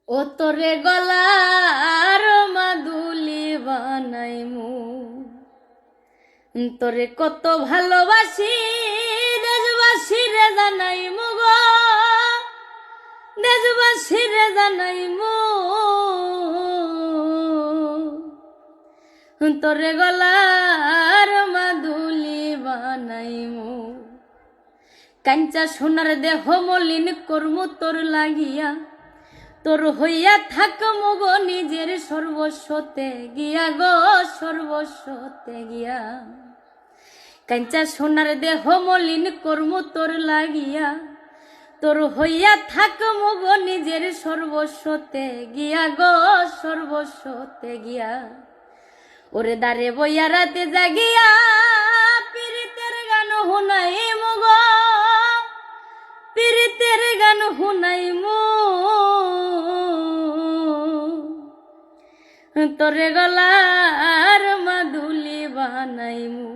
ও তোরে গলার মাদুলি বানাইমু, তোরে কত ভালোবাসি দেশবাসী রে জানাইমু গো, দেশবাসী রে জানাইমু। তোরে গলার মাদুলি বানাইমু, কাঞ্চা সোনার দেহ মলিন কর্ম তোর লাগিয়া, তোর হইয়া থাকমু গো নিজের সর্বস্বতে গিয়া গো, সর্বস্বতে গিয়া। কাঞ্চা সোনার দেহ মলিন কর্ম তোর লাগিয়া, তোর হইয়া থাকমু গো নিজের সর্বস্বতে গিয়া গো, সর্বস্বতে গিয়া। ওরে দারে বইয়া রাতে জাগিয়া পীড়িতের গান শুনাইমু গো, পীড়িতের গান শুনাইমু। তোরে গলার মাদুলি বানাইমু,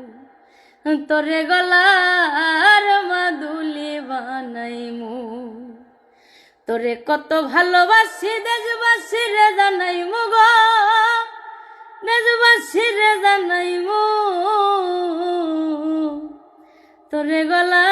তোরে গলার মাদুলি বানাইমু। তোরে কত ভালোবাসি দেশবাসী রে জানাইমু গো, দেশবাসী রে জানাইমু। তোরে গলা